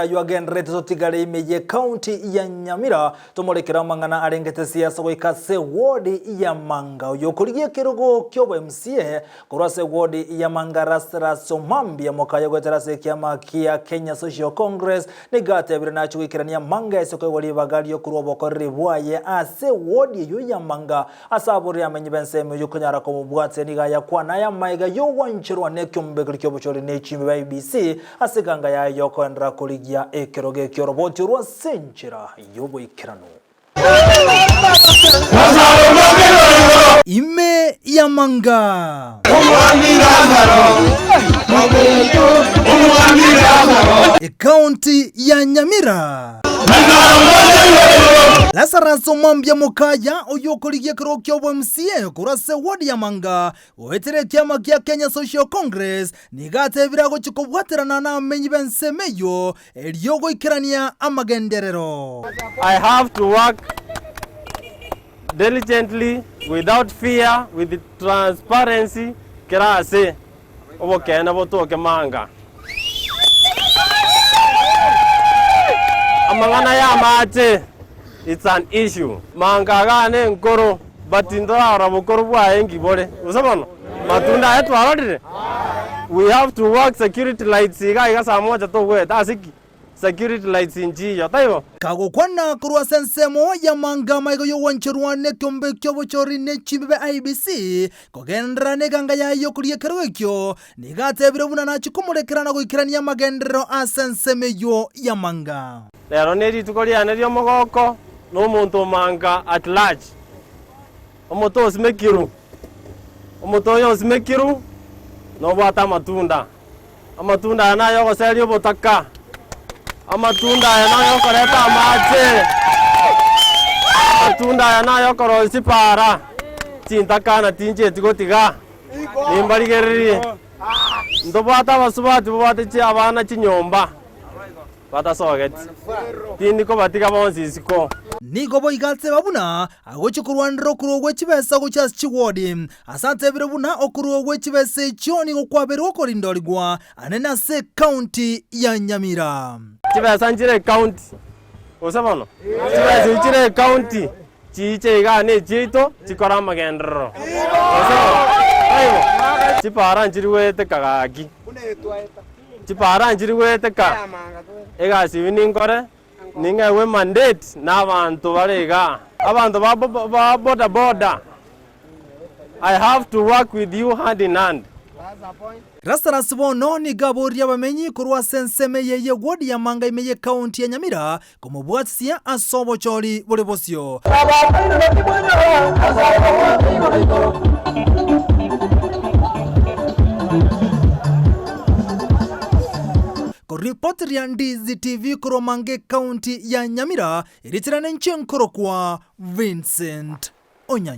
Yuagenrete sotigare imeje county ya Nyamira tumurikira mangana arengete siasa goikase ward ya Manga yokurigie kirugo kyobo MCA kurase ward ya Manga Lazarus Omambia mokayo gweterase kiama kia Kenya Social Congress negate birina chuikirania Manga isoko wali bagali yokurobo koribwaye ase ward ya Manga asaburi amenye benseme yokonyara ko mubwatse niga ya kwana ya maiga yo wanchirwa nekyombe klikyobo chori nechimbe BBC asiganga ya yoko endra kuri ya ekeroge kioroboti rwa senchira yobo ikirano ime ya Manga county ya Nyamira Lazarus Omambia mokaya oyokorigie kirokyo bwa MCA kurase ward ya Manga oetere kiama kia Kenya Social Congress nigate birago chikobwaterana na amenyi bensemeyo eliogo ikirania amagenderero. I have to work diligently without fear with transparency kirase obokena botoke Manga amangana ya mate. It's an issue. Manga gane nkoro batindora arabukoro bwa engi bole. Usabono? Matunda yetu arodire. We have to work security lights iga saa moja to we tasiki. Security lights inji yo taibo. Kago kwana kurwa sensemo ya Manga maigo yo wanchirwane kyombe kyobo chori nechimbe IBC kogendra neganga ya yo kuriye kerwekyo nigate birabuna na chikumurekerana goikirania magendero asenseme yo ya Manga. Lero neri tukoriana ryo mogoko no muntu Manga at large. Omoto osmekiru. Omoto yo osmekiru no bwata matunda. Amatunda anayo goserio botaka. Amatunda yanayo koreta amache. Amatunda yanayo korosi para. Tintaka na tinje tigotiga. Nimbarigereri. Ndobata basubati bobate chi abana chinyomba. Bata soget. Tindiko batika bonsisiko. Nigobo igatse babuna agochikurwanro kurogwe chibesa gochas chiwodi asante birabuna okurogwe chibese choni gokwabero korindorigwa anena se county ya Nyamira chibesa njire county osabono chibesa njire county chiche igane chito chikora magendro ayo chipara njiriwete kagagi chipara njiriwete ka egasi winingore ningewe mandate n'abantu barega abantu ba boda. I have to work with you hand in hand. Lazarus bono ni gaboria bamenyi kurwa senseme yeye ward ya Manga imeye county ya Nyamira komubwatsia asobo chori bole bosio Reporter ya Ndizi TV kuro Mange county ya Nyamira ilitirane nchenkoro kwa Vincent Onyanyi.